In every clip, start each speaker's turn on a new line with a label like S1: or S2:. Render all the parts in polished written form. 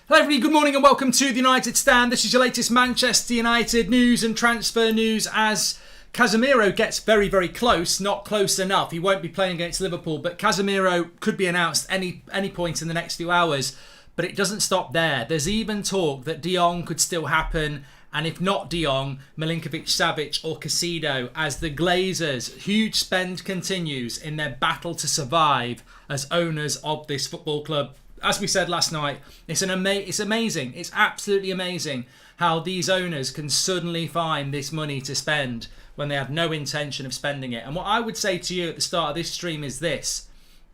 S1: Hello everybody, good morning and welcome to the United Stand. This is your latest Manchester United news and transfer news as Casemiro gets very, very close. Not close enough. He won't be playing against Liverpool, but Casemiro could be announced any point in the next few hours. But it doesn't stop there. There's even talk that Jong could still happen. And if not Jong, Milinkovic-Savic or Caicedo, as the Glazers' huge spend continues in their battle to survive as owners of this football club. As we said last night, it's amazing. It's absolutely amazing how these owners can suddenly find this money to spend when they have no intention of spending it. And what I would say to you at the start of this stream is this.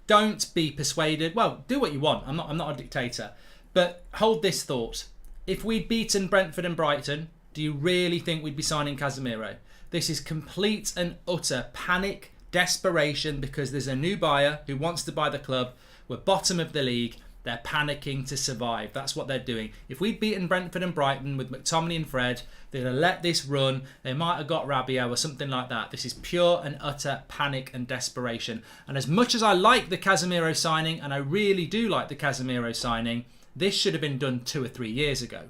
S1: Don't be persuaded. Well, do what you want. I'm not a dictator. But hold this thought. If we'd beaten Brentford and Brighton, do you really think we'd be signing Casemiro? This is complete and utter panic, desperation, because there's a new buyer who wants to buy the club. We're bottom of the league. They're panicking to survive. That's what they're doing. If we'd beaten Brentford and Brighton with McTominay and Fred, they'd have let this run. They might have got Rabiot or something like that. This is pure and utter panic and desperation. And as much as I like the Casemiro signing, and I really do like the Casemiro signing, this should have been done 2 or 3 years ago.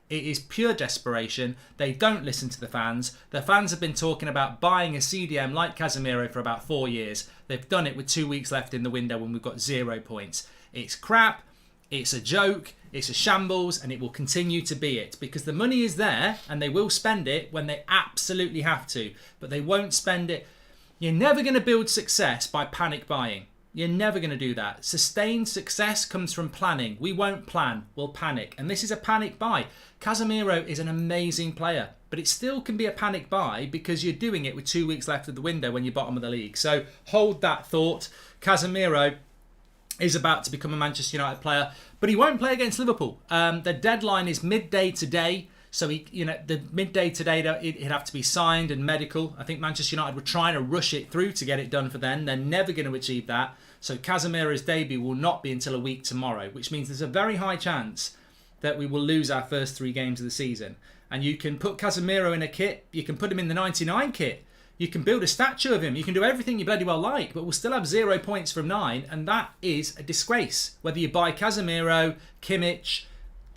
S1: It is pure desperation. They don't listen to the fans. The fans have been talking about buying a CDM like Casemiro for about 4 years. They've done it with 2 weeks left in the window when we've got 0 points. It's crap, it's a joke, it's a shambles, and it will continue to be it because the money is there and they will spend it when they absolutely have to, but they won't spend it. You're never going to build success by panic buying. You're never going to do that. Sustained success comes from planning. We won't plan, we'll panic. And this is a panic buy. Casemiro is an amazing player, but it still can be a panic buy because you're doing it with 2 weeks left of the window when you're bottom of the league. So hold that thought. Casemiro is about to become a Manchester United player, but he won't play against Liverpool. The deadline is midday today. So the midday today, it'd have to be signed and medical. I think Manchester United were trying to rush it through to get it done for then. They're never going to achieve that. So Casemiro's debut will not be until a week tomorrow, which means there's a very high chance that we will lose our first 3 games of the season. And you can put Casemiro in a kit. You can put him in the 99 kit. You can build a statue of him. You can do everything you bloody well like, but we'll still have 0 points from 9, and that is a disgrace. Whether you buy Casemiro, Kimmich,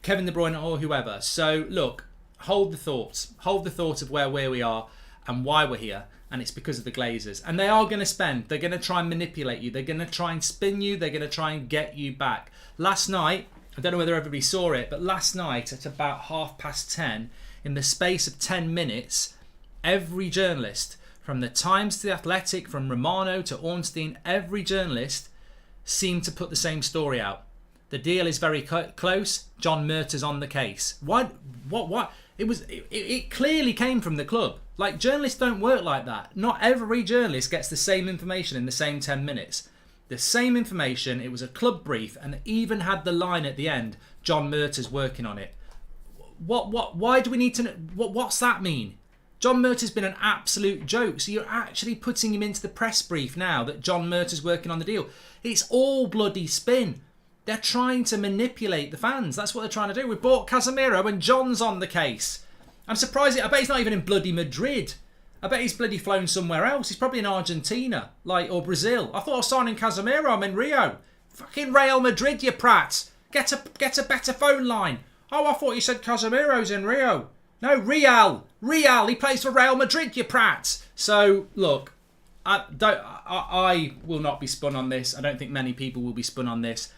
S1: Kevin De Bruyne, or whoever. So look, hold the thoughts. Hold the thought of where we are and why we're here, and it's because of the Glazers. And they are going to spend. They're going to try and manipulate you. They're going to try and spin you. They're going to try and get you back. Last night, I don't know whether everybody saw it, but last night at about 10:30, in the space of 10 minutes, every journalist, from the Times to the Athletic, from Romano to Ornstein, every journalist seemed to put the same story out. The deal is very close. John Murtaugh's on the case. What? It clearly came from the club. Like, journalists don't work like that. Not every journalist gets the same information in the same 10 minutes. The same information. It was a club brief, and even had the line at the end. John Murtaugh's working on it. Why do we need to know? What's that mean? John Murtaugh's been an absolute joke. So you're actually putting him into the press brief now that John Murtaugh's working on the deal. It's all bloody spin. They're trying to manipulate the fans. That's what they're trying to do. We bought Casemiro and John's on the case. I'm surprised. I bet he's not even in bloody Madrid. I bet he's bloody flown somewhere else. He's probably in Argentina, or Brazil. I thought I was signing Casemiro. I'm in Rio. Fucking Real Madrid, you prat. Get a better phone line. Oh, I thought you said Casemiro's in Rio. No, Real. He plays for Real Madrid, you prat. So, look, I will not be spun on this. I don't think many people will be spun on this.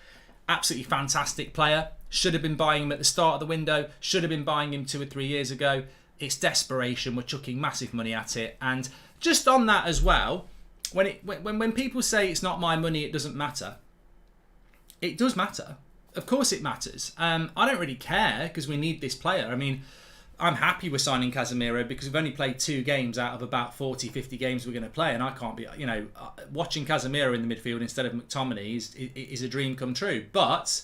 S1: Absolutely fantastic player. Should have been buying him at the start of the window. Should have been buying him 2 or 3 years ago. It's desperation. We're chucking massive money at it. And just on that as well, when people say it's not my money, it doesn't matter. It does matter. Of course it matters. I don't really care because we need this player. I mean, I'm happy we're signing Casemiro because we've only played 2 games out of about 40, 50 games we're going to play, and I can't be, watching Casemiro in the midfield instead of McTominay is a dream come true. But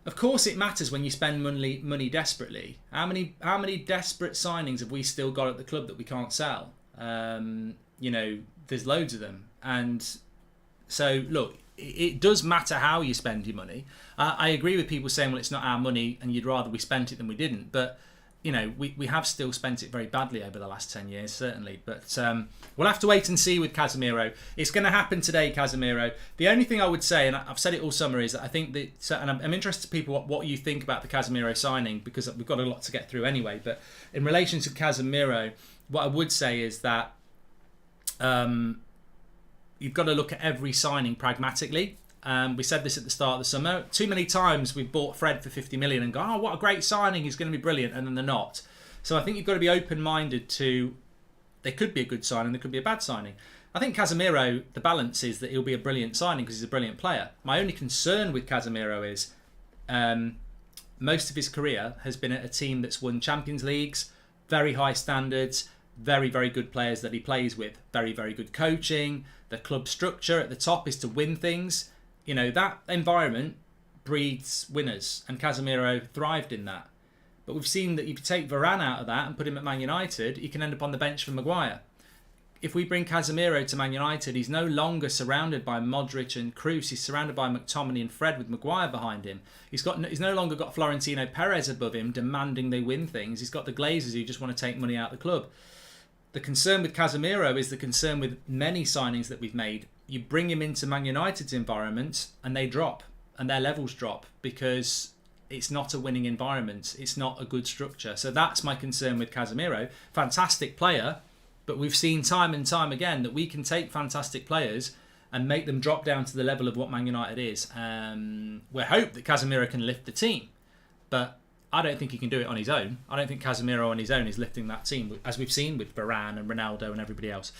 S1: of course it matters when you spend money desperately. How many desperate signings have we still got at the club that we can't sell? There's loads of them, and so look, it does matter how you spend your money. I agree with people saying, well, it's not our money, and you'd rather we spent it than we didn't, but we have still spent it very badly over the last 10 years, certainly. But we'll have to wait and see with Casemiro. It's going to happen today, Casemiro. The only thing I would say, and I've said it all summer, is that I think that, and I'm interested, people, what you think about the Casemiro signing, because we've got a lot to get through anyway. But in relation to Casemiro, what I would say is that you've got to look at every signing pragmatically. We said this at the start of the summer. Too many times we've bought Fred for 50 million and gone, oh, what a great signing, he's going to be brilliant, and then they're not. So I think you've got to be open-minded to, there could be a good signing, there could be a bad signing. I think Casemiro, the balance is that he'll be a brilliant signing because he's a brilliant player. My only concern with Casemiro is most of his career has been at a team that's won Champions Leagues, very high standards, very, very good players that he plays with, very, very good coaching. The club structure at the top is to win things. That environment breeds winners, and Casemiro thrived in that. But we've seen that if you take Varane out of that and put him at Man United, he can end up on the bench for Maguire. If we bring Casemiro to Man United, he's no longer surrounded by Modric and Kroos. He's surrounded by McTominay and Fred with Maguire behind him. He's no longer got Florentino Perez above him demanding they win things. He's got the Glazers who just want to take money out of the club. The concern with Casemiro is the concern with many signings that we've made. You bring him into Man United's environment and they drop, and their levels drop because it's not a winning environment. It's not a good structure. So that's my concern with Casemiro. Fantastic player, but we've seen time and time again that we can take fantastic players and make them drop down to the level of what Man United is. We hope that Casemiro can lift the team, but I don't think he can do it on his own. I don't think Casemiro on his own is lifting that team, as we've seen with Varane and Ronaldo and everybody else.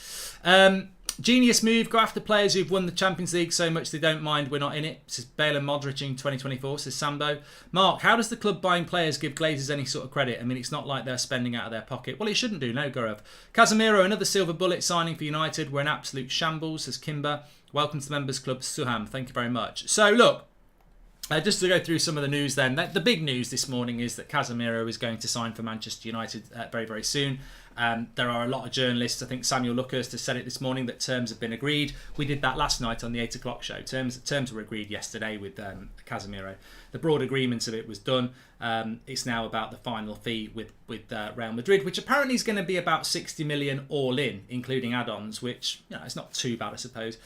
S1: Genius move, go after players who've won the Champions League so much they don't mind we're not in it, says Bale and Modric in 2024, says Sambo. Mark, how does the club buying players give Glazers any sort of credit? I mean, it's not like they're spending out of their pocket. Well, it shouldn't do, no, Gaurav. Casemiro, another silver bullet signing for United. We're an absolute shambles, says Kimber. Welcome to the Members Club, Suham. Thank you very much. So, look, just to go through some of the news then. The big news this morning is that Casemiro is going to sign for Manchester United very, very soon. There are a lot of journalists, I think Samuel Luckhurst has said it this morning, that terms have been agreed. We did that last night on the 8 o'clock show. Terms were agreed yesterday with Casemiro. The broad agreement of it was done. It's now about the final fee with Real Madrid, which apparently is going to be about 60 million all in, including add-ons, which it's not too bad, I suppose.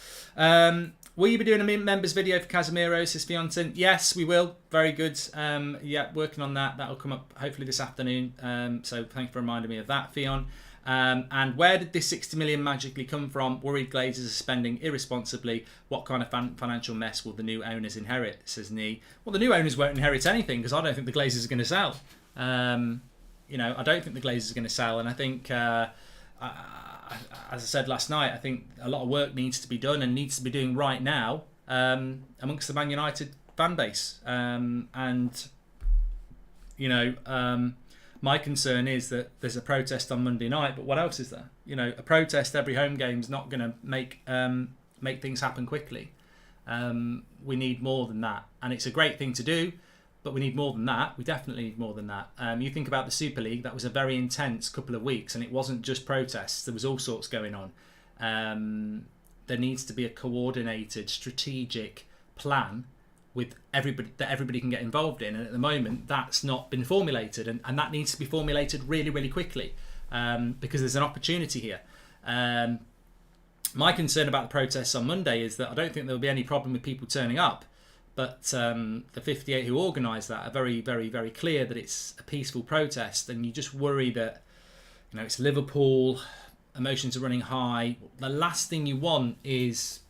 S1: Will you be doing a members video for Casemiro, says Fionton? Yes, we will. Very good. Working on that. That'll come up hopefully this afternoon. So thank you for reminding me of that, Fion. And where did this 60 million magically come from? Worried Glazers are spending irresponsibly. What kind of financial mess will the new owners inherit, says Nee. Well, the new owners won't inherit anything because I don't think the Glazers are going to sell. I don't think the Glazers are going to sell. And I think, as I said last night, I think a lot of work needs to be done and needs to be doing right now amongst the Man United fan base. My concern is that there's a protest on Monday night, but what else is there? A protest every home game is not going to make things happen quickly. We need more than that, and it's a great thing to do, but we need more than that. We definitely need more than that. You think about the Super League, that was a very intense couple of weeks, and it wasn't just protests. There was all sorts going on. There needs to be a coordinated, strategic plan with everybody can get involved in, and at the moment that's not been formulated, and that needs to be formulated really, really quickly because there's an opportunity here. My concern about the protests on Monday is that I don't think there'll be any problem with people turning up, but the 58 who organised that are very, very, very clear that it's a peaceful protest, and you just worry that it's Liverpool, emotions are running high. The last thing you want is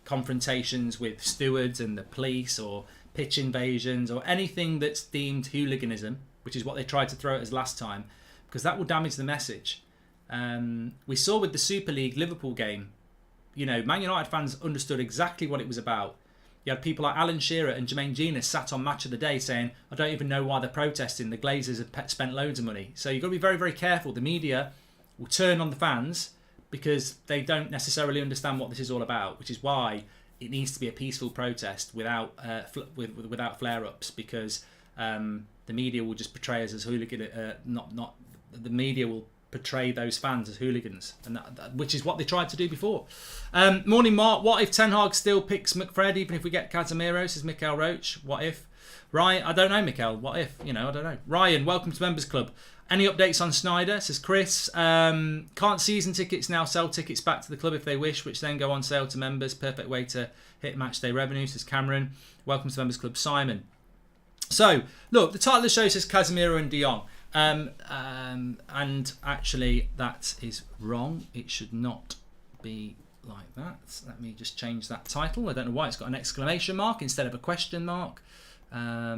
S1: confrontations with stewards and the police, or pitch invasions, or anything that's deemed hooliganism, which is what they tried to throw at us last time, because that will damage the message. We saw with the Super League Liverpool game, Man United fans understood exactly what it was about. You had people like Alan Shearer and Jermaine Genius sat on Match of the Day saying, I don't even know why they're protesting, the Glazers have spent loads of money. So you've got to be very, very careful. The media will turn on the fans because they don't necessarily understand what this is all about, which is why it needs to be a peaceful protest without flare-ups, because the media will just portray us as hooligan. The media will portray those fans as hooligans, and which is what they tried to do before. Morning, Mark. What if Ten Hag still picks McFred even if we get Casemiro? Says Mikael Roach. What if? Ryan, I don't know, Mikael. What if? I don't know. Ryan, welcome to Members Club. Any updates on Snyder? Says Chris. Can't season tickets now sell tickets back to the club if they wish, which then go on sale to members. Perfect way to hit match day revenue, says Cameron. Welcome to Members Club, Simon. So, look, the title of the show says Casemiro and De Jong. And actually, that is wrong. It should not be like that. Let me just change that title. I don't know why it's got an exclamation mark instead of a question mark. Let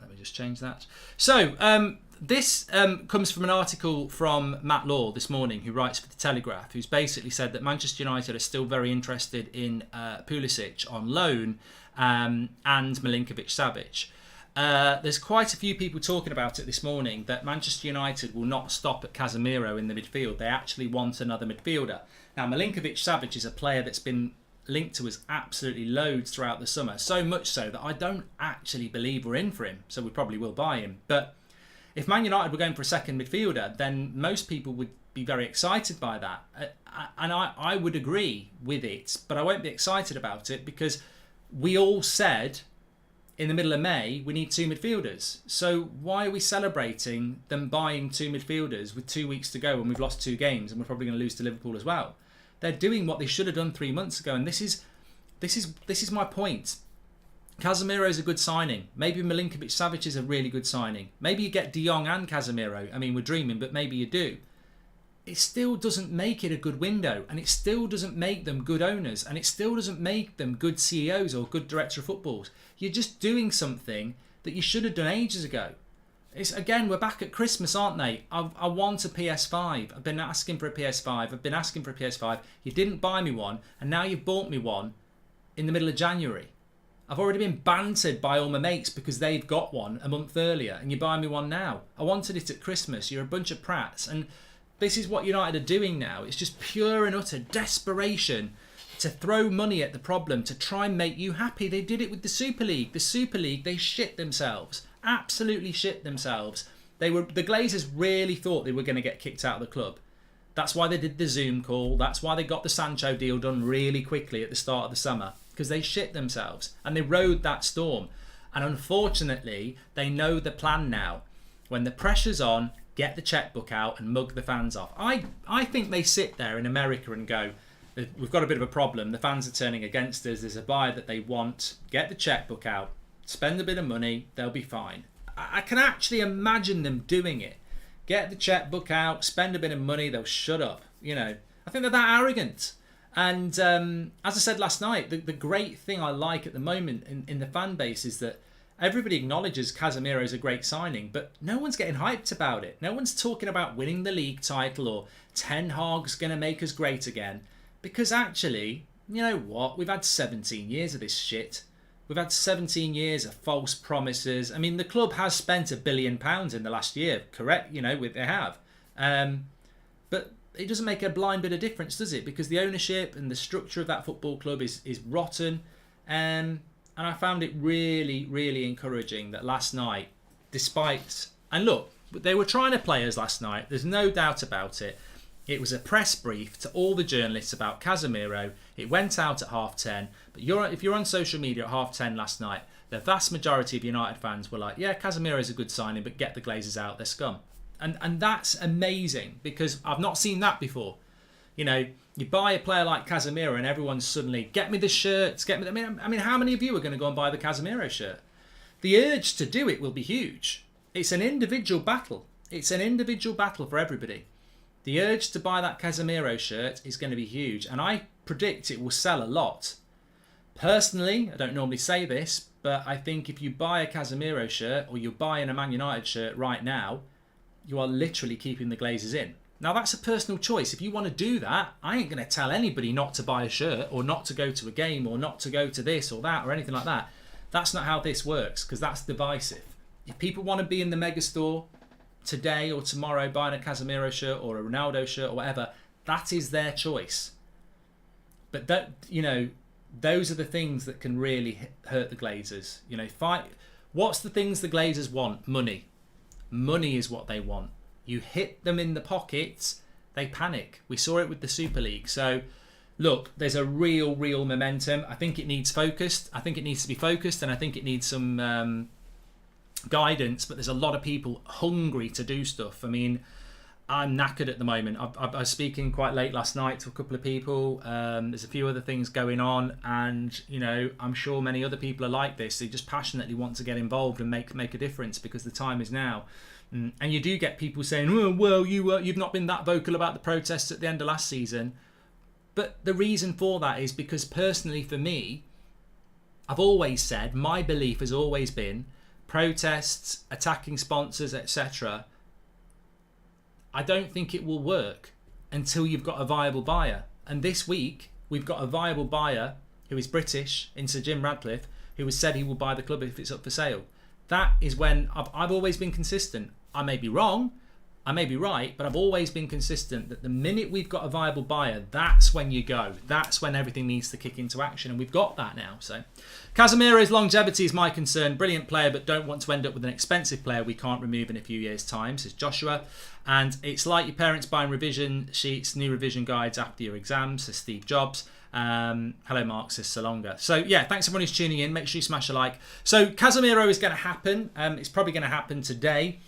S1: me just change that. So, this comes from an article from Matt Law this morning, who writes for The Telegraph, who's basically said that Manchester United are still very interested in Pulisic on loan and Milinkovic-Savic. There's quite a few people talking about it this morning, that Manchester United will not stop at Casemiro in the midfield. They actually want another midfielder. Now, Milinkovic-Savic is a player that's been linked to us absolutely loads throughout the summer, so much so that I don't actually believe we're in for him, so we probably will buy him. But if Man United were going for a second midfielder, then most people would be very excited by that, and I would agree with it, but I won't be excited about it because we all said in the middle of May we need 2 midfielders. So why are we celebrating them buying 2 midfielders with 2 weeks to go when we've lost 2 games and we're probably going to lose to Liverpool as well? They're doing what they should have done 3 months ago, and this is my point. Casemiro is a good signing. Maybe Milinkovic-Savic is a really good signing. Maybe you get De Jong and Casemiro. I mean, we're dreaming, but maybe you do. It still doesn't make it a good window, and it still doesn't make them good owners, and it still doesn't make them good CEOs or good director of footballs. You're just doing something that you should have done ages ago. Again, we're back at Christmas, aren't they? I want a PS5. I've been asking for a PS5. You didn't buy me one, and now you've bought me one in the middle of January. I've already been bantered by all my mates because they've got one a month earlier, and you're buying me one now. I wanted it at Christmas. You're a bunch of prats. And this is what United are doing now. It's just pure and utter desperation to throw money at the problem to try and make you happy. They did it with the Super League. The Super League, they shit themselves. Absolutely shit themselves. The Glazers really thought they were going to get kicked out of the club. That's why they did the Zoom call. That's why they got the Sancho deal done really quickly at the start of the summer, because they shit themselves and they rode that storm. And unfortunately, they know the plan now. When the pressure's on, get the checkbook out and mug the fans off. I think they sit there in America and go, we've got a bit of a problem. The fans are turning against us. There's a buyer that they want. Get the checkbook out. Spend a bit of money. They'll be fine. I can actually imagine them doing it. Get the checkbook out. Spend a bit of money. They'll shut up. I think they're that arrogant. And as I said last night, the great thing I like at the moment in the fan base is that everybody acknowledges Casemiro is a great signing, but no one's getting hyped about it. No one's talking about winning the league title or Ten Hag's going to make us great again. Because actually, you know what? We've had 17 years of this shit. We've had 17 years of false promises. I mean, the club has spent £1 billion in the last year, correct? They have. But it doesn't make a blind bit of difference, does it? Because the ownership and the structure of that football club is rotten. And I found it really, really encouraging that last night, despite... And look, they were trying to play us last night. There's no doubt about it. It was a press brief to all the journalists about Casemiro. It went out at 10:30. But if you're on social media at 10:30 last night, the vast majority of United fans were like, yeah, Casemiro is a good signing, but get the Glazers out, they're scum. And that's amazing, because I've not seen that before. You buy a player like Casemiro and everyone's suddenly, get me the shirts, get me... I mean, how many of you are going to go and buy the Casemiro shirt? The urge to do it will be huge. It's an individual battle. It's an individual battle for everybody. The urge to buy that Casemiro shirt is going to be huge, and I predict it will sell a lot. Personally, I don't normally say this, but I think if you buy a Casemiro shirt or you're buying a Man United shirt right now, you are literally keeping the Glazers in. Now, that's a personal choice. If you want to do that, I ain't going to tell anybody not to buy a shirt or not to go to a game or not to go to this or that or anything like that. That's not how this works, because that's divisive. If people want to be in the megastore today or tomorrow buying a Casemiro shirt or a Ronaldo shirt or whatever, that is their choice. But those are the things that can really hurt the Glazers. What's the things the Glazers want? Money. Money is what they want. You hit them in the pockets, they panic. We saw it with the Super League. So, look, there's a real momentum. I think it needs focused. I think it needs to be focused, and I think it needs some guidance. But there's a lot of people hungry to do stuff. I mean, I'm knackered at the moment. I was speaking quite late last night to a couple of people. There's a few other things going on, and I'm sure many other people are like this. They just passionately want to get involved and make a difference because the time is now. And you do get people saying, "Oh, well, you've not been that vocal about the protests at the end of last season." But the reason for that is because personally for me, I've always said, my belief has always been protests, attacking sponsors, etc. I don't think it will work until you've got a viable buyer. And this week, we've got a viable buyer who is British, in Sir Jim Ratcliffe, who has said he will buy the club if it's up for sale. That is when I've always been consistent. I may be wrong, I may be right, but I've always been consistent that the minute we've got a viable buyer, that's when you go. That's when everything needs to kick into action, and we've got that now. So, Casemiro's longevity is my concern. Brilliant player, but don't want to end up with an expensive player we can't remove in a few years' time, says Joshua. And it's like your parents buying revision sheets, new revision guides after your exams, says Steve Jobs. Hello Mark, says Salonga. So yeah, thanks everyone who's tuning in. Make sure you smash a like. So Casemiro is going to happen. It's probably going to happen today.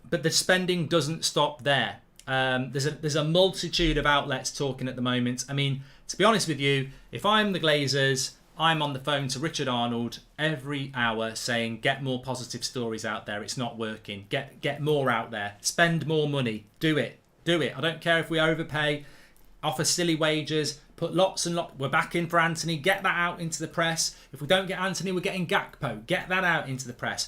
S1: But the spending doesn't stop there. There's a multitude of outlets talking at the moment. I mean, to be honest with you, if I'm the Glazers, I'm on the phone to Richard Arnold every hour saying, get more positive stories out there. It's not working. Get more out there. Spend more money. Do it. I don't care if we overpay, offer silly wages, put lots and lots. We're back in for Antony. Get that out into the press. If we don't get Antony, we're getting Gakpo. Get that out into the press.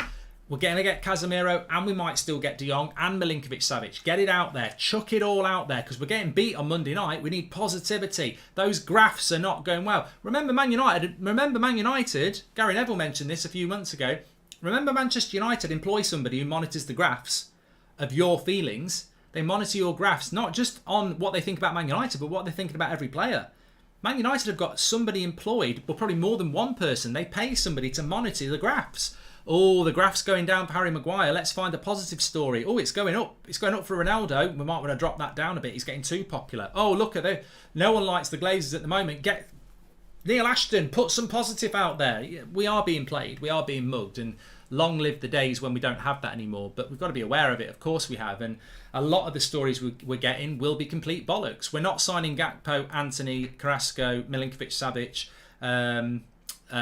S1: We're going to get Casemiro, and we might still get Jong and Milinkovic-Savic. Get it out there. Chuck it all out there, because we're getting beat on Monday night. We need positivity. Those graphs are not going well. Remember Man United, Gary Neville mentioned this a few months ago. Remember Manchester United employ somebody who monitors the graphs of your feelings. They monitor your graphs, not just on what they think about Man United, but what they're thinking about every player. Man United have got somebody employed, but probably more than one person. They pay somebody to monitor the graphs. Oh, the graph's going down for Harry Maguire. Let's find a positive story. Oh, it's going up. It's going up for Ronaldo. We might want to drop that down a bit. He's getting too popular. Oh, look at that. No one likes the Glazers at the moment. Get Neil Ashton. Put some positive out there. We are being played. We are being mugged. And long live the days when we don't have that anymore. But we've got to be aware of it. Of course we have. And a lot of the stories we're getting will be complete bollocks. We're not signing Gakpo, Antony, Carrasco, Milinkovic-Savic,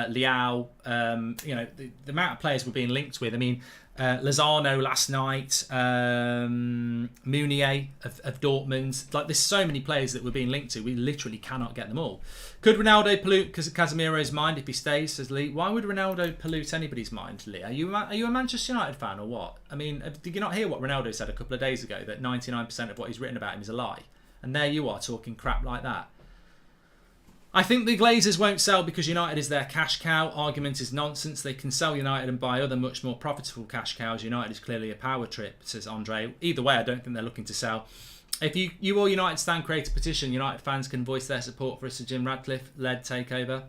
S1: Liao, the amount of players we're being linked with. I mean, Lozano last night, Meunier of Dortmund. Like, there's so many players that we're being linked to. We literally cannot get them all. Could Ronaldo pollute Casemiro's mind if he stays, says Lee? Why would Ronaldo pollute anybody's mind, Lee? Are you a Manchester United fan or what? I mean, did you not hear what Ronaldo said a couple of days ago, that 99% of what he's written about him is a lie? And there you are talking crap like that. I think the Glazers won't sell because United is their cash cow. Argument is nonsense. They can sell United and buy other much more profitable cash cows. United is clearly a power trip, says Andre. Either way, I don't think they're looking to sell. If you all United stand create a petition, United fans can voice their support for a Sir Jim Ratcliffe-led takeover.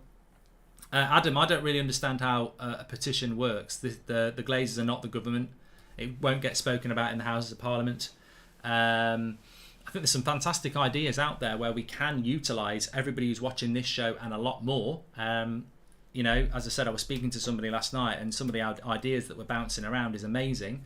S1: Adam, I don't really understand how a petition works. The Glazers are not the government. It won't get spoken about in the Houses of Parliament. I think there's some fantastic ideas out there where we can utilise everybody who's watching this show and a lot more. As I said, I was speaking to somebody last night, and some of the ideas that were bouncing around is amazing.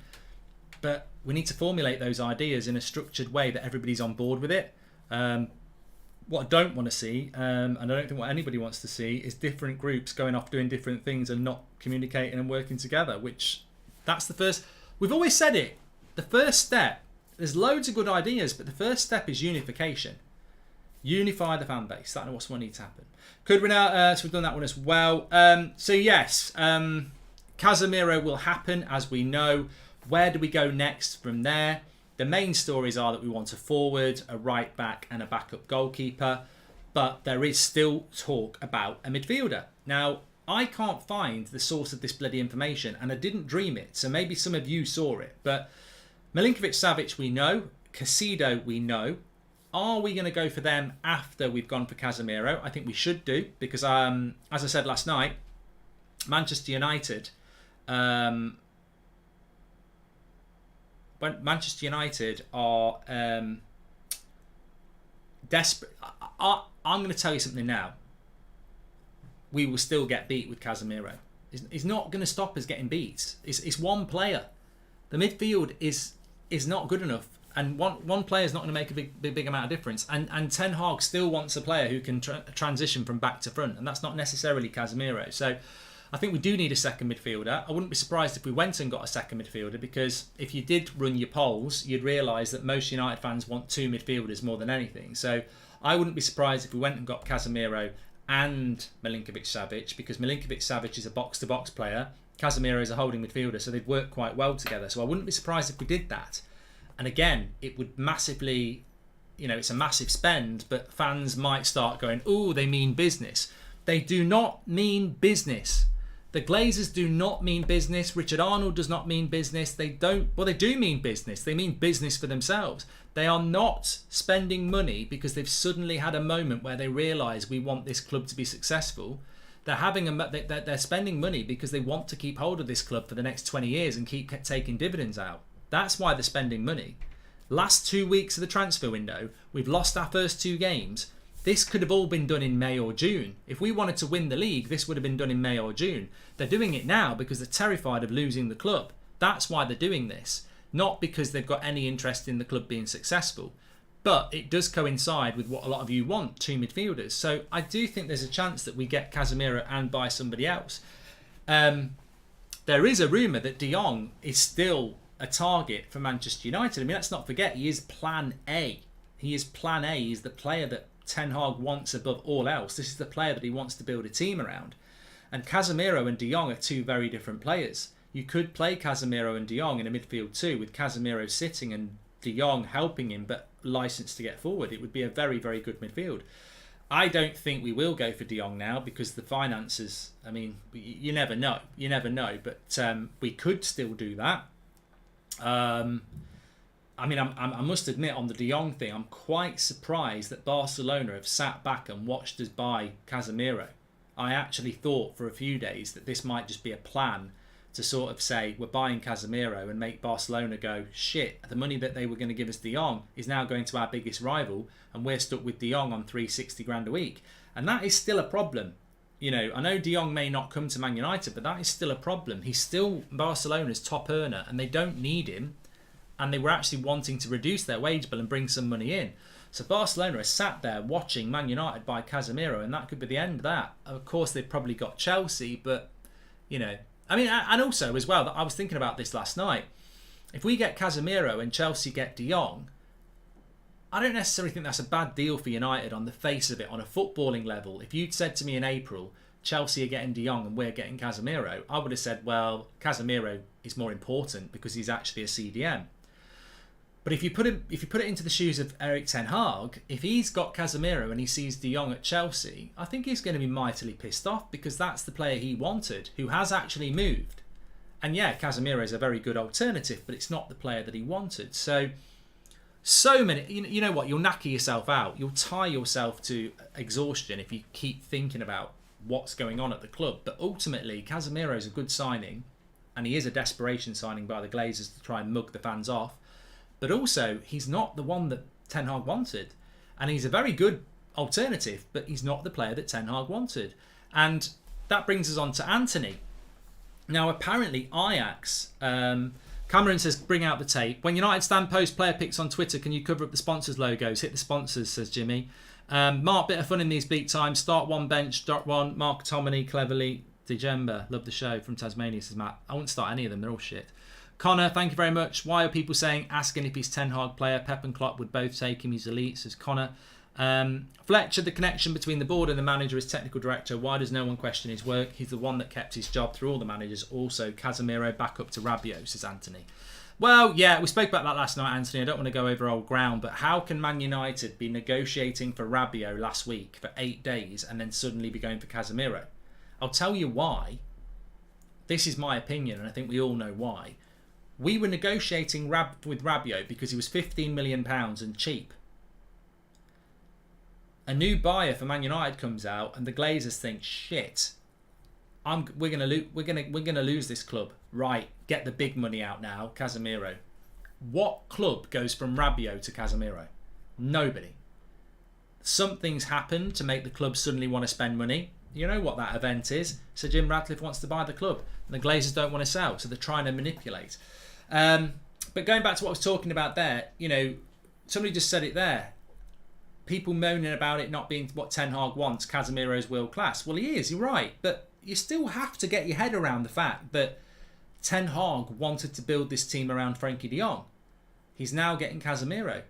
S1: But we need to formulate those ideas in a structured way that everybody's on board with it. What I don't want to see, and I don't think what anybody wants to see, is different groups going off doing different things and not communicating and working together, that's the first... We've always said it. The first step, there's loads of good ideas, but the first step is unification. Unify the fan base. That's what's what needs to happen. Could we now... so we've done that one as well. So yes, Casemiro will happen, as we know. Where do we go next from there? The main stories are that we want a forward, a right back and a backup goalkeeper. But there is still talk about a midfielder. Now, I can't find the source of this bloody information, and I didn't dream it. So maybe some of you saw it. But Milinkovic-Savic we know. Casido we know. Are we going to go for them after we've gone for Casemiro? I think we should do, because as I said last night, Manchester United when Manchester United are desperate. I'm going to tell you something now. We will still get beat with Casemiro. He's not going to stop us getting beat. It's one player. The midfield is not good enough, and one player is not going to make a big amount of difference. And Ten Hag still wants a player who can transition from back to front, and that's not necessarily Casemiro. So I think we do need a second midfielder. I wouldn't be surprised if we went and got a second midfielder, because if you did run your polls, you'd realise that most United fans want two midfielders more than anything. So I wouldn't be surprised if we went and got Casemiro and Milinkovic-Savic, because Milinkovic-Savic is a box-to-box player, Casemiro is a holding midfielder, so they'd work quite well together. So I wouldn't be surprised if we did that. And again, it would massively, it's a massive spend, but fans might start going, oh, they mean business. They do not mean business. The Glazers do not mean business. Richard Arnold does not mean business. They do mean business. They mean business for themselves. They are not spending money because they've suddenly had a moment where they realise we want this club to be successful. They're spending money because they want to keep hold of this club for the next 20 years and keep taking dividends out. That's why they're spending money. Last 2 weeks of the transfer window, we've lost our first 2 games. This could have all been done in May or June. If we wanted to win the league, this would have been done in May or June. They're doing it now because they're terrified of losing the club. That's why they're doing this. Not because they've got any interest in the club being successful. But it does coincide with what a lot of you want, 2 midfielders. So I do think there's a chance that we get Casemiro and buy somebody else. There is a rumour that Jong is still a target for Manchester United. I mean, let's not forget, he is plan A. He is plan A. He's the player that Ten Hag wants above all else. This is the player that he wants to build a team around. And Casemiro and Jong are 2 very different players. You could play Casemiro and Jong in a midfield too, with Casemiro sitting and Jong helping him, but licensed to get forward. It would be a very, very good midfield. I don't think we will go for Jong now because the finances, I mean, you never know. You never know. But we could still do that. I mean, I must admit on the Jong thing, I'm quite surprised that Barcelona have sat back and watched us buy Casemiro. I actually thought for a few days that this might just be a plan to sort of say we're buying Casemiro and make Barcelona go, shit, the money that they were going to give us Jong is now going to our biggest rival and we're stuck with Jong on 360 grand a week. And that is still a problem. I know Jong may not come to Man United, but that is still a problem. He's still Barcelona's top earner and they don't need him. And they were actually wanting to reduce their wage bill and bring some money in. So Barcelona has sat there watching Man United buy Casemiro, and that could be the end of that. Of course, they've probably got Chelsea, but, I mean, and also as well, I was thinking about this last night. If we get Casemiro and Chelsea get Jong, I don't necessarily think that's a bad deal for United on the face of it, on a footballing level. If you'd said to me in April, Chelsea are getting Jong and we're getting Casemiro, I would have said, well, Casemiro is more important because he's actually a CDM. But if you put it into the shoes of Erik Ten Hag, if he's got Casemiro and he sees Jong at Chelsea, I think he's going to be mightily pissed off because that's the player he wanted, who has actually moved. And yeah, Casemiro is a very good alternative, but it's not the player that he wanted. So many, you know what, you'll knacker yourself out. You'll tie yourself to exhaustion if you keep thinking about what's going on at the club. But ultimately, Casemiro is a good signing, and he is a desperation signing by the Glazers to try and mug the fans off. But also, he's not the one that Ten Hag wanted. And he's a very good alternative, but he's not the player that Ten Hag wanted. And that brings us on to Antony. Now, apparently, Ajax... Cameron says, bring out the tape. When United stand post player pics on Twitter, can you cover up the sponsors' logos? Hit the sponsors, says Jimmy. Mark, bit of fun in these bleak times. Start one, bench, start one. Mark Tomini, cleverly. Dejember, love the show. From Tasmania, says Matt. I won't start any of them, they're all shit. Connor, thank you very much. Why are people asking if he's Ten Hag player? Pep and Klopp would both take him. He's elite, says Connor. Fletcher, the connection between the board and the manager is technical director. Why does no one question his work? He's the one that kept his job through all the managers. Also, Casemiro back up to Rabiot, says Anthony. Well, yeah, we spoke about that last night, Anthony. I don't want to go over old ground, but how can Man United be negotiating for Rabiot last week for 8 days and then suddenly be going for Casemiro? I'll tell you why. This is my opinion, and I think we all know why. We were negotiating with Rabiot because he was £15 million and cheap. A new buyer for Man United comes out, and the Glazers think, shit, we're gonna lose this club. Right, get the big money out now, Casemiro. What club goes from Rabiot to Casemiro? Nobody. Something's happened to make the club suddenly want to spend money. You know what that event is. So Jim Ratcliffe wants to buy the club. And the Glazers don't want to sell. So they're trying to manipulate. But going back to what I was talking about there, you know, somebody just said it there. People moaning about it not being what Ten Hag wants. Casemiro's world class. Well, he is. You're right. But you still have to get your head around the fact that Ten Hag wanted to build this team around Frankie de Jong. He's now getting Casemiro.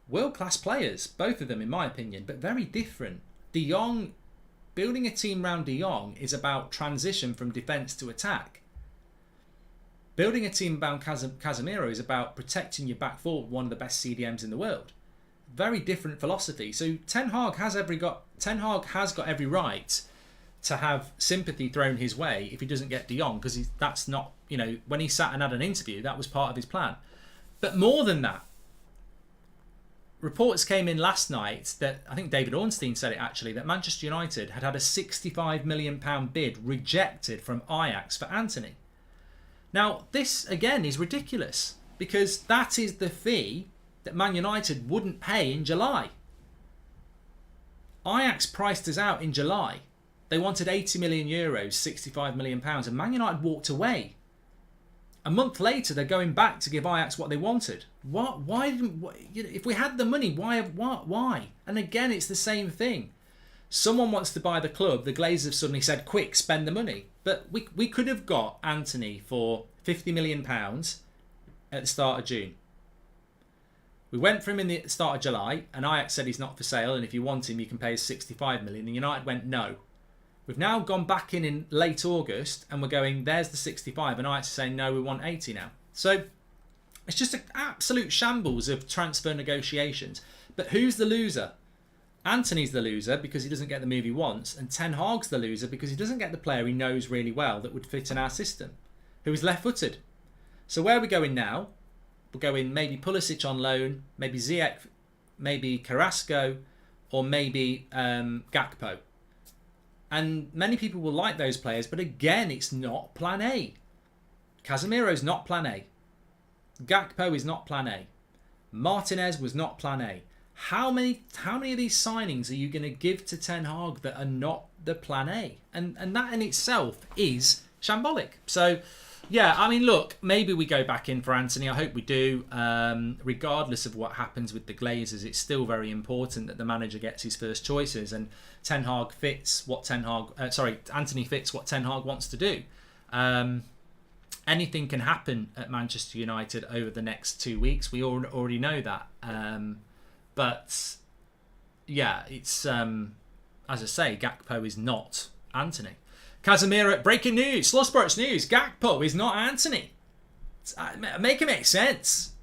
S1: World-class players, both of them in my opinion, but very different. De Jong, building a team around de Jong is about transition from defence to attack. Building a team around Casemiro is about protecting your back four, one of the best CDMs in the world. Very different philosophy. So Ten Hag has got every right to have sympathy thrown his way if he doesn't get de Jong, because that's not, you know, when he sat and had an interview, that was part of his plan. But more than that, reports came in last night that, I think David Ornstein said it actually, that Manchester United had had a £65 million bid rejected from Ajax for Antony. Now, this again is ridiculous, because that is the fee that Man United wouldn't pay in July. Ajax priced us out in July. They wanted €80 million, £65 million, and Man United walked away. A month later, they're going back to give Ajax what they wanted. What? Why didn't? If we had the money, why? Why? And again, it's the same thing. Someone wants to buy the club. The Glazers have suddenly said, "Quick, spend the money." But we could have got Antony for £50 million at the start of June. We went for him in the start of July, and Ajax said he's not for sale, and if you want him, you can pay us £65 million. And United went no. We've now gone back in late August and we're going, there's the 65, and Ajax is saying, no, we want 80 now. So it's just an absolute shambles of transfer negotiations. But who's the loser? Antony's the loser because he doesn't get the move he wants, and Ten Hag's the loser because he doesn't get the player he knows really well that would fit in our system, who is left-footed. So where are we going now? We're going maybe Pulisic on loan, maybe Ziyech, maybe Carrasco, or maybe Gakpo. And many people will like those players, but again, it's not plan A. Casemiro's not plan A. Gakpo is not plan A. Martinez was not plan A. How many of these signings are you going to give to Ten Hag that are not the plan A? And that in itself is shambolic. So, yeah, I mean, look, maybe we go back in for Antony. I hope we do. Regardless of what happens with the Glazers, it's still very important that the manager gets his first choices, and Antony fits what Ten Hag wants to do. Anything can happen at Manchester United over the next 2 weeks. We already know that. But yeah, it's as I say, Gakpo is not Antony. Casemiro, breaking news, Slow Sports News, Gakpo is not Antony. Make it make sense.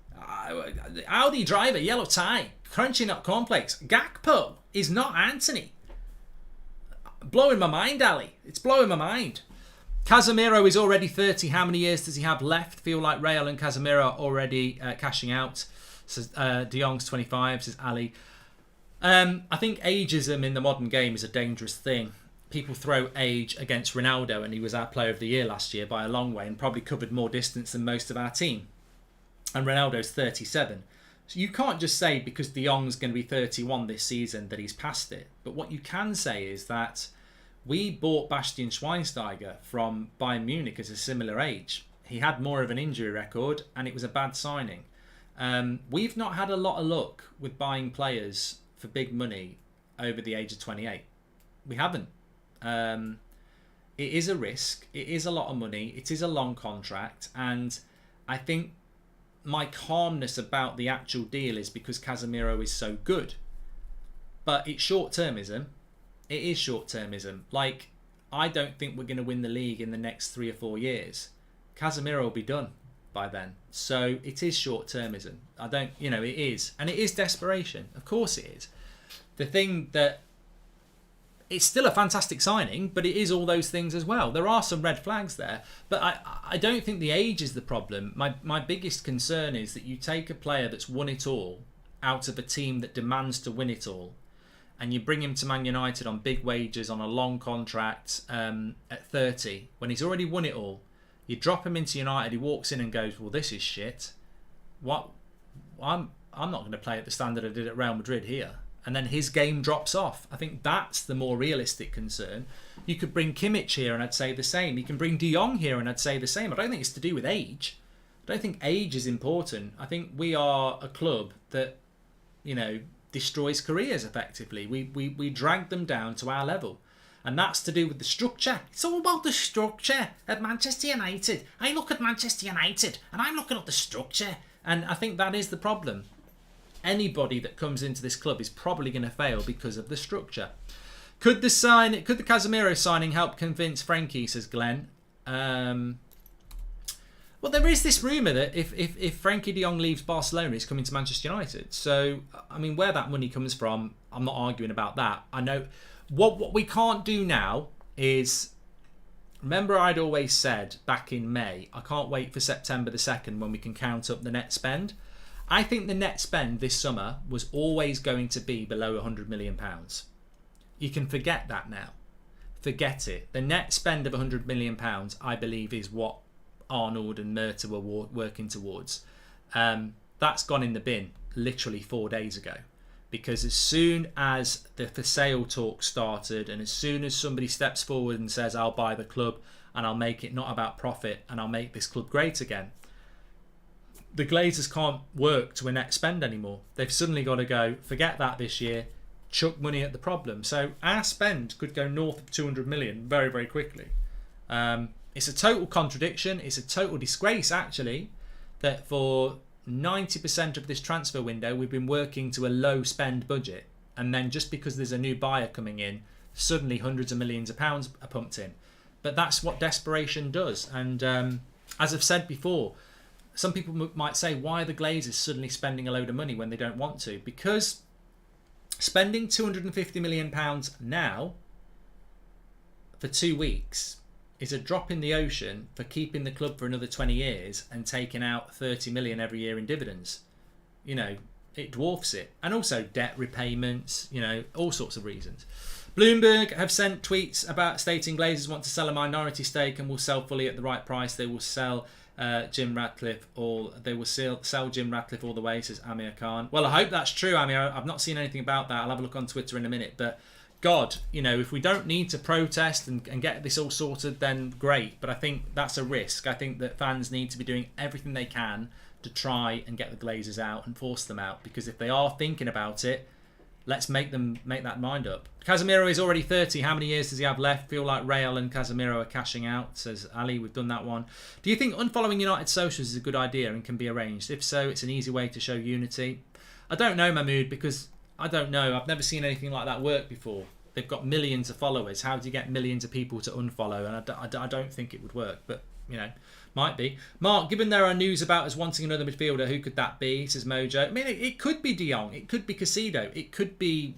S1: Audi driver, yellow tie, crunching up cornflakes. Gakpo is not Antony. Blowing my mind, Ali. It's blowing my mind. Casemiro is already 30. How many years does he have left? Feel like Real and Casemiro are already cashing out. Says De Jong's 25, says Ali. I think ageism in the modern game is a dangerous thing. People throw age against Ronaldo, and he was our player of the year last year by a long way and probably covered more distance than most of our team. And Ronaldo's 37. So you can't just say because De Jong's going to be 31 this season that he's past it. But what you can say is that we bought Bastian Schweinsteiger from Bayern Munich at a similar age. He had more of an injury record and it was a bad signing. We've not had a lot of luck with buying players for big money over the age of 28. We haven't. It is a risk. It is a lot of money. It is a long contract. And I think my calmness about the actual deal is because Casemiro is so good. But it's short-termism. It is short-termism. Like, I don't think we're going to win the league in the next 3 or 4 years. Casemiro will be done by then. So it is short-termism. It is. And it is desperation. Of course it is. The thing that it's still a fantastic signing, but it is all those things as well. There are some red flags there, but I don't think the age is the problem. My biggest concern is that you take a player that's won it all out of a team that demands to win it all, and you bring him to Man United on big wages on a long contract at 30, when he's already won it all. You drop him into United, he walks in and goes, well, this is shit. what I'm not going to play at the standard I did at Real Madrid here. And then his game drops off. I think that's the more realistic concern. You could bring Kimmich here and I'd say the same. You can bring De Jong here and I'd say the same. I don't think it's to do with age. I don't think age is important. I think we are a club that, destroys careers effectively. We drag them down to our level. And that's to do with the structure. It's all about the structure at Manchester United. I look at Manchester United and I'm looking at the structure. And I think that is the problem. Anybody that comes into this club is probably going to fail because of the structure. Could the Casemiro signing help convince Frankie, says Glenn? Well, there is this rumour that if Frankie de Jong leaves Barcelona, he's coming to Manchester United. So, I mean, where that money comes from, I'm not arguing about that. I know what we can't do now is, remember I'd always said back in May, I can't wait for September the 2nd when we can count up the net spend. I think the net spend this summer was always going to be below £100 million. You can forget that now. Forget it. The net spend of £100 million, I believe, is what Arnold and Murta were working towards. That's gone in the bin literally 4 days ago. Because as soon as the for sale talk started and as soon as somebody steps forward and says, I'll buy the club and I'll make it not about profit and I'll make this club great again, the Glazers can't work to a net spend anymore. They've suddenly got to go, forget that this year, chuck money at the problem. So our spend could go north of 200 million very, very quickly. It's a total contradiction. It's a total disgrace, actually, that for 90% of this transfer window, we've been working to a low spend budget. And then just because there's a new buyer coming in, suddenly hundreds of millions of pounds are pumped in. But that's what desperation does. And as I've said before, some people might say, why are the Glazers suddenly spending a load of money when they don't want to? Because spending £250 million now for 2 weeks is a drop in the ocean for keeping the club for another 20 years and taking out 30 million every year in dividends. It dwarfs it. And also debt repayments, all sorts of reasons. Bloomberg have sent tweets about stating Glazers want to sell a minority stake and will sell fully at the right price. They will sell Jim Ratcliffe, or they will sell Jim Ratcliffe all the way, says Amir Khan. Well, I hope that's true, Amir. I've not seen anything about that. I'll have a look on Twitter in a minute. But God, if we don't need to protest and get this all sorted, then great. But I think that's a risk. I think that fans need to be doing everything they can to try and get the Glazers out and force them out. Because if they are thinking about it, let's make them make that mind up. Casemiro is already 30. How many years does he have left? Feel like Real and Casemiro are cashing out, says Ali. We've done that one. Do you think unfollowing United socials is a good idea and can be arranged? If so, it's an easy way to show unity. I don't know, Mahmood, because I don't know. I've never seen anything like that work before. They've got millions of followers. How do you get millions of people to unfollow? And I don't think it would work, but, might be. Mark, given there are news about us wanting another midfielder, who could that be, says Mojo. I mean, it could be De Jong. It could be Casido. It could be,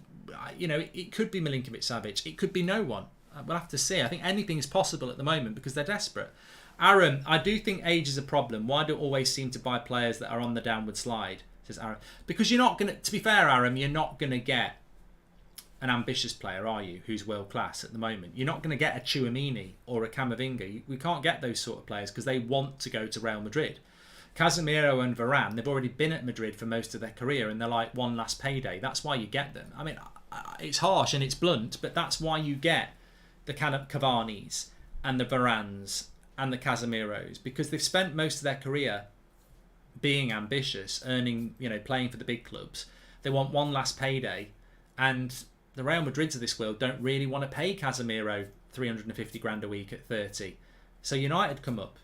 S1: it could be Milinkovic-Savic. It could be no one. We'll have to see. I think anything's possible at the moment because they're desperate. Aaron, I do think age is a problem. Why do it always seem to buy players that are on the downward slide, says Aaron. Because you're not going to be fair, Aaron, you're not going to get an ambitious player, are you, who's world class at the moment? You're not going to get a Tchouaméni or a Camavinga. We can't get those sort of players because they want to go to Real Madrid. Casemiro and Varane, they've already been at Madrid for most of their career and they're like one last payday. That's why you get them. I mean, it's harsh and it's blunt, but that's why you get the Cavani's and the Varanes and the Casemiros, because they've spent most of their career being ambitious, earning, playing for the big clubs. They want one last payday, and the Real Madrids of this world don't really want to pay Casemiro 350 grand a week at 30. So United come up.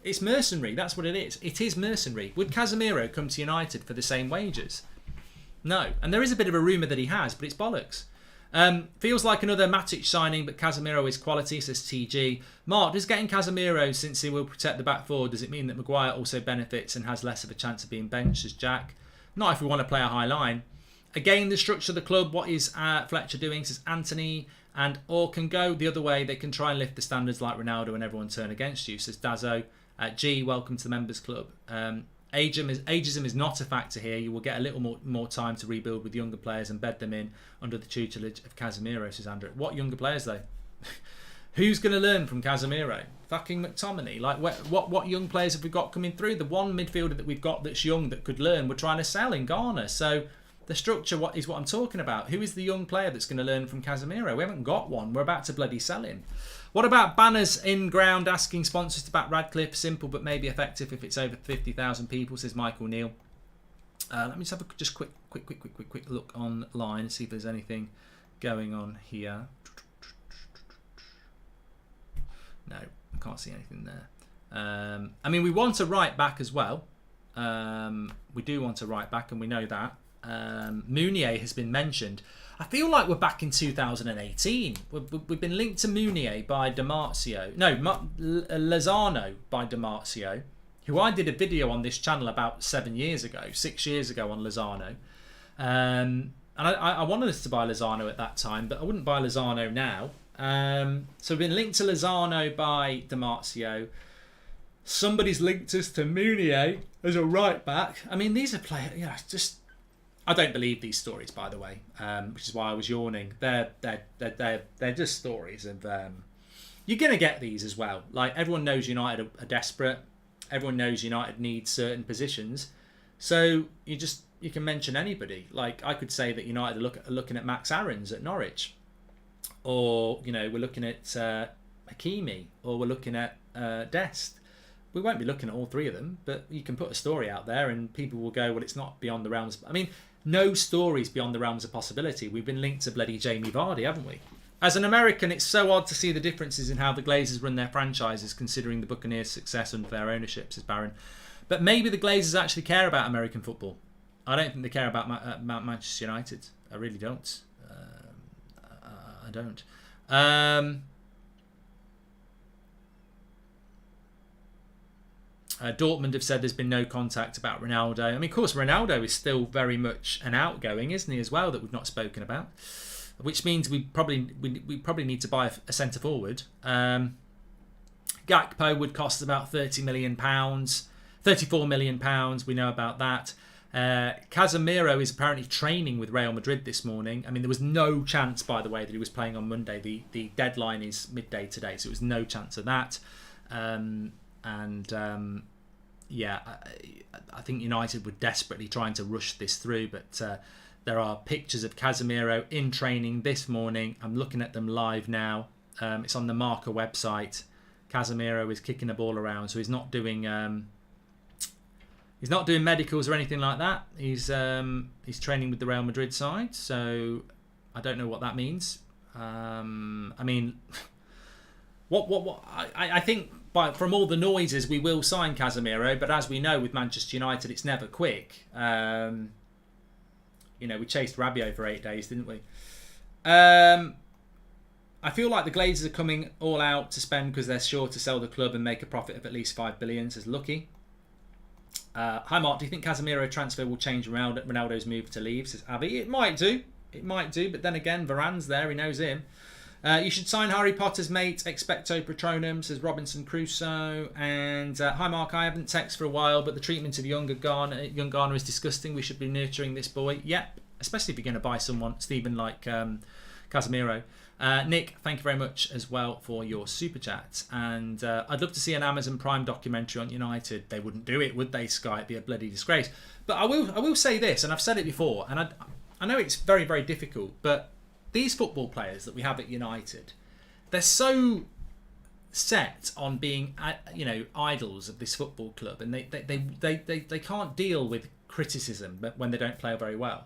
S1: It's mercenary. That's what it is. It is mercenary. Would Casemiro come to United for the same wages? No. And there is a bit of a rumour that he has, but it's bollocks. Feels like another Matic signing, but Casemiro is quality, says TG. Mark, does getting Casemiro, since he will protect the back four, does it mean that Maguire also benefits and has less of a chance of being benched, says Jack? Not if we want to play a high line. Again, the structure of the club, what is Fletcher doing, says Antony, or can go the other way. They can try and lift the standards like Ronaldo and everyone turn against you, says Dazzo. G, welcome to the members club. Ageism is not a factor here. You will get a little more time to rebuild with younger players and bed them in under the tutelage of Casemiro, says Andrew. What younger players, though? Who's going to learn from Casemiro? Fucking McTominay. Like, what young players have we got coming through? The one midfielder that we've got that's young that could learn, we're trying to sell in Ghana. So the structure is what I'm talking about. Who is the young player that's going to learn from Casemiro? We haven't got one. We're about to bloody sell him. What about banners in ground asking sponsors to back Radcliffe? Simple but maybe effective if it's over 50,000 people, says Michael Neal. Let me just have a quick look online and see if there's anything going on here. No, I can't see anything there. I mean, we want a right back as well. We do want a right back, and we know that. Mounier has been mentioned. I feel like we're back in 2018. We've been linked to Mounier by Lozano by Damarcio, who I did a video on this channel about 6 years ago on Lozano. And I wanted us to buy Lozano at that time, but I wouldn't buy Lozano now. So we've been linked to Lozano by Damarcio. Somebody's linked us to Mounier as a right back. I mean, these are players. Yeah, just I don't believe these stories, by the way, which is why I was yawning. They're just stories of. You're gonna get these as well. Like, everyone knows United are desperate. Everyone knows United needs certain positions, so you can mention anybody. Like, I could say that United are looking at Max Aarons at Norwich. Or, we're looking at Hakimi, or we're looking at Dest. We won't be looking at all three of them, but you can put a story out there and people will go, well, it's not beyond the realms. I mean, no story's beyond the realms of possibility. We've been linked to bloody Jamie Vardy, haven't we? As an American, it's so odd to see the differences in how the Glazers run their franchises, considering the Buccaneers' success under their ownership, says Baron. But maybe the Glazers actually care about American football. I don't think they care about Manchester United. I really don't. I don't. Dortmund have said there's been no contact about Ronaldo. I mean, of course, Ronaldo is still very much an outgoing, isn't he, as well, that we've not spoken about. Which means we probably need to buy a centre forward. Gakpo would cost about £30 million, £34 million. We know about that. Casemiro is apparently training with Real Madrid this morning. I mean, there was no chance, by the way, that he was playing on Monday. The deadline is midday today, so there was no chance of that. Yeah, I think United were desperately trying to rush this through, but there are pictures of Casemiro in training this morning. I'm looking at them live now. It's on the Marca website. Casemiro is kicking the ball around, so he's not doing medicals or anything like that. He's training with the Real Madrid side, so I don't know what that means. I mean, I think from all the noises, we will sign Casemiro, but as we know with Manchester United, it's never quick. We chased Rabiot for 8 days, didn't we? I feel like the Glazers are coming all out to spend because they're sure to sell the club and make a profit of at least $5 billion, says Lucky. Hi Mark, do you think Casemiro transfer will change Ronaldo's move to leave, says Abby? It might do, but then again, Varane's there, he knows him. You should sign Harry Potter's mate, Expecto Patronum, says Robinson Crusoe. And hi Mark, I haven't texted for a while, but the treatment of young Ghana is disgusting. We should be nurturing this boy. Yep, especially if you're going to buy Stephen, like Casemiro. Nick, thank you very much as well for your super chat. And I'd love to see an Amazon Prime documentary on United. They wouldn't do it, would they, Sky? It'd be a bloody disgrace. But I will say this, and I've said it before, and I know it's very, very difficult, but these football players that we have at United, they're so set on being, idols of this football club, and they can't deal with criticism when they don't play very well.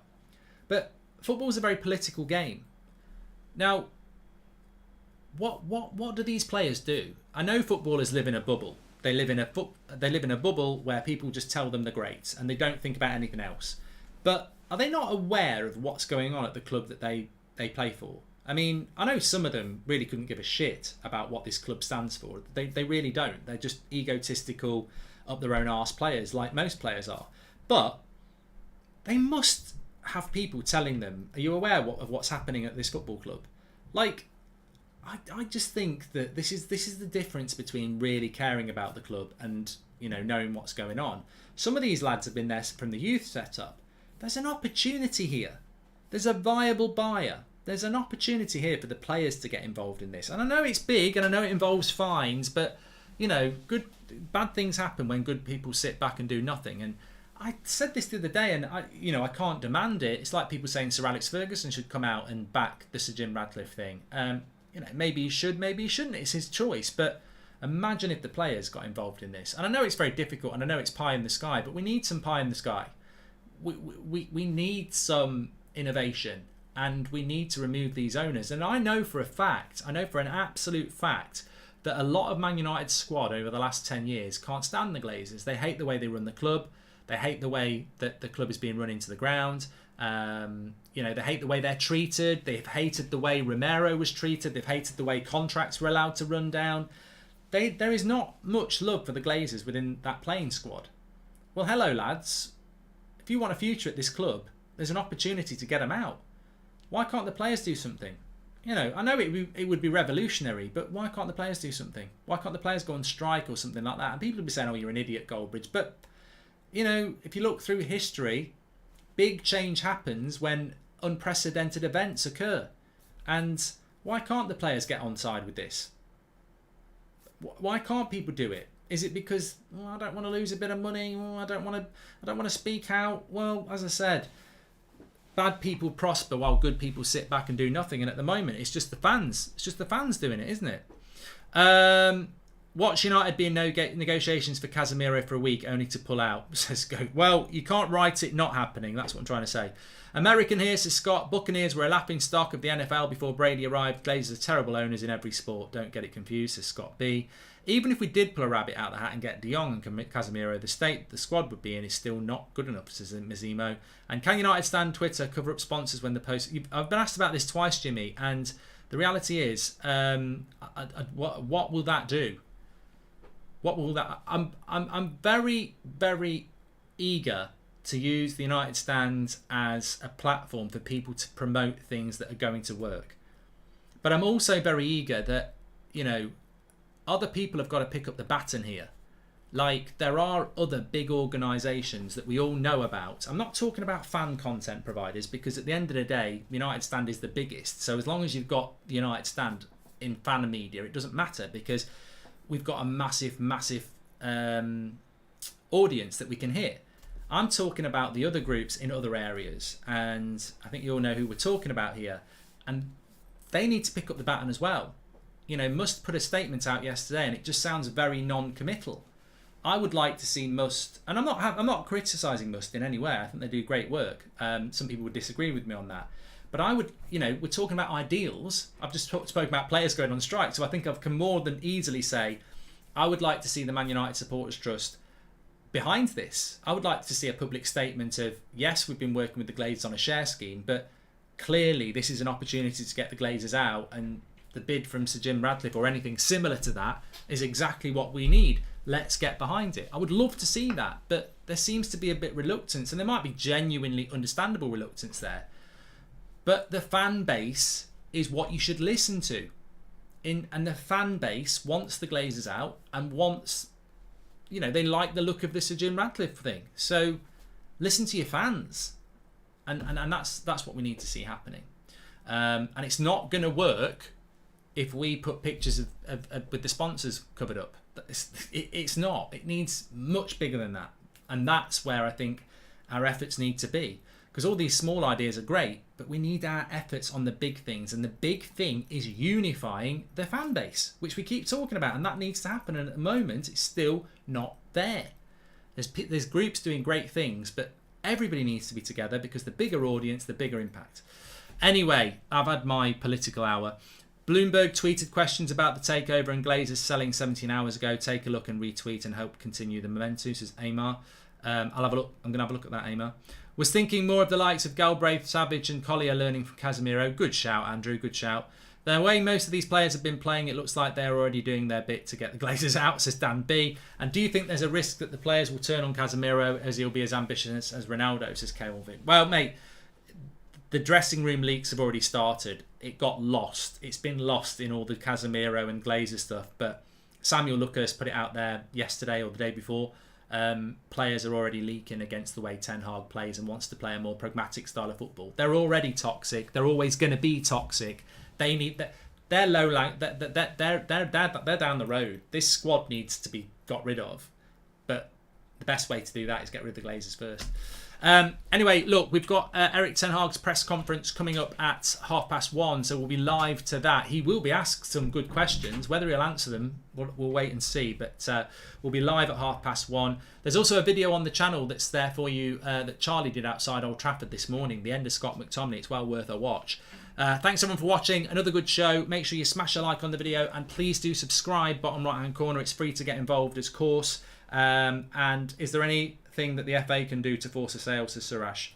S1: But football is a very political game. Now, what do these players do? I know footballers live in a bubble. They live in a bubble where people just tell them they're great and they don't think about anything else. But are they not aware of what's going on at the club that they play for? I mean, I know some of them really couldn't give a shit about what this club stands for. They really don't. They're just egotistical, up their own arse players, like most players are. But they must have people telling them, are you aware of what's happening at this football club? Like, I just think that this is the difference between really caring about the club and, knowing what's going on. Some of these lads have been there from the youth setup. There's an opportunity here. There's a viable buyer. There's an opportunity here for the players to get involved in this. And I know it's big and I know it involves fines, but bad things happen when good people sit back and do nothing. And I said this the other day, and I can't demand it. It's like people saying Sir Alex Ferguson should come out and back the Sir Jim Ratcliffe thing. Maybe he should, maybe he shouldn't. It's his choice. But imagine if the players got involved in this. And I know it's very difficult, and I know it's pie in the sky, but we need some pie in the sky. We need some innovation, and we need to remove these owners. And I know for an absolute fact, that a lot of Man United's squad over the last 10 years can't stand the Glazers. They hate the way they run the club. They hate the way that the club is being run into the ground. They hate the way they're treated. They've hated the way Romero was treated. They've hated the way contracts were allowed to run down. There is not much love for the Glazers within that playing squad. Well, hello, lads. If you want a future at this club, there's an opportunity to get them out. Why can't the players do something? I know it would be revolutionary, but why can't the players do something? Why can't the players go on strike or something like that? And people would be saying, oh, you're an idiot, Goldbridge. But, if you look through history, big change happens when unprecedented events occur. And why can't the players get on side with this? Why can't people do it? Is it because I don't want to lose a bit of money? I don't want to speak out? Well, as I said, bad people prosper while good people sit back and do nothing. And at the moment, it's just the fans. It's just the fans doing it, isn't it? Watch United be in negotiations for Casemiro for a week only to pull out, says Go. Well, you can't write it not happening. That's what I'm trying to say. American here, says Scott. Buccaneers were a laughing stock of the NFL before Brady arrived. Glazers are terrible owners in every sport. Don't get it confused, says Scott B. Even if we did pull a rabbit out of the hat and get Jong and Casemiro, the state the squad would be in is still not good enough, says Mazimo. And can United stand Twitter, cover up sponsors when the post... I've been asked about this twice, Jimmy, and the reality is, what will that do? What will that... I'm very, very eager to use the United Stand as a platform for people to promote things that are going to work. But I'm also very eager that, other people have got to pick up the baton here. Like, there are other big organisations that we all know about. I'm not talking about fan content providers, because at the end of the day, the United Stand is the biggest. So as long as you've got the United Stand in fan media, it doesn't matter, because we've got a massive, massive audience that we can hit. I'm talking about the other groups in other areas, and I think you all know who we're talking about here. And they need to pick up the baton as well. Must put a statement out yesterday, and it just sounds very non-committal. I would like to see Must, and I'm not criticising Must in any way. I think they do great work. Some people would disagree with me on that, but I would, we're talking about ideals. I've just spoken about players going on strike, so I think I can more than easily say I would like to see the Man United Supporters Trust behind this. I would like to see a public statement of, yes, we've been working with the Glazers on a share scheme, but clearly this is an opportunity to get the Glazers out, and the bid from Sir Jim Ratcliffe or anything similar to that is exactly what we need. Let's get behind it. I would love to see that, but there seems to be a bit of reluctance, and there might be genuinely understandable reluctance there. But the fan base is what you should listen to. And the fan base wants the Glazers out and wants, they like the look of the Sir Jim Ratcliffe thing. So listen to your fans. And that's what we need to see happening. And it's not going to work if we put pictures of with the sponsors covered up. It's not. It needs much bigger than that. And that's where I think our efforts need to be. Because all these small ideas are great, but we need our efforts on the big things. And the big thing is unifying the fan base, which we keep talking about. And that needs to happen. And at the moment, it's still not there. There's groups doing great things, but everybody needs to be together, because the bigger audience, the bigger impact. Anyway, I've had my political hour. Bloomberg tweeted questions about the takeover and Glazers selling 17 hours ago. Take a look and retweet and hope continue the momentum, says Amar. I'll have a look. I'm going to have a look at that, Amar. Was thinking more of the likes of Galbraith, Savage and Collier learning from Casemiro. Good shout, Andrew. Good shout. The way most of these players have been playing, it looks like they're already doing their bit to get the Glazers out, says Dan B. And do you think there's a risk that the players will turn on Casemiro as he'll be as ambitious as Ronaldo, says Kelvin? Well, mate, the dressing room leaks have already started. It got lost. It's been lost in all the Casemiro and Glazer stuff. But Samuel Lucas put it out there yesterday or the day before. Players are already leaking against the way Ten Hag plays and wants to play a more pragmatic style of football. They're already toxic. They're always going to be toxic. They need that. they're low. They're down the road. This squad needs to be got rid of, but the best way to do that is get rid of the Glazers first. Anyway, look, we've got Erik ten Hag's press conference coming up at 1:30, so we'll be live to that. He will be asked some good questions. Whether he'll answer them, we'll wait and see. But we'll be live at 1:30. There's also a video on the channel that's there for you that Charlie did outside Old Trafford this morning, the end of Scott McTominay. It's well worth a watch. Thanks everyone for watching. Another good show. Make sure you smash a like on the video and please do subscribe. Bottom right hand corner. It's free to get involved, of course. And is there anything that the FA can do to force a sale, says Suresh?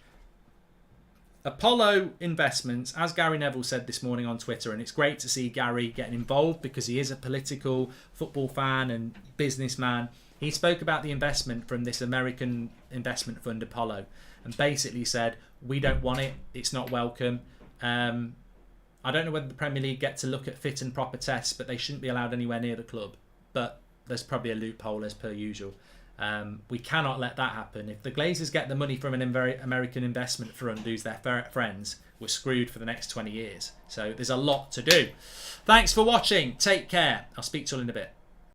S1: Apollo Investments, as Gary Neville said this morning on Twitter, and it's great to see Gary getting involved because he is a political football fan and businessman. He spoke about the investment from this American investment fund, Apollo, and basically said, we don't want it, it's not welcome. I don't know whether the Premier League get to look at fit and proper tests, but they shouldn't be allowed anywhere near the club. But there's probably a loophole as per usual. We cannot let that happen. If the Glazers get the money from an American investment fund who's their friends, we're screwed for the next 20 years. So there's a lot to do. Thanks for watching. Take care. I'll speak to you in a bit.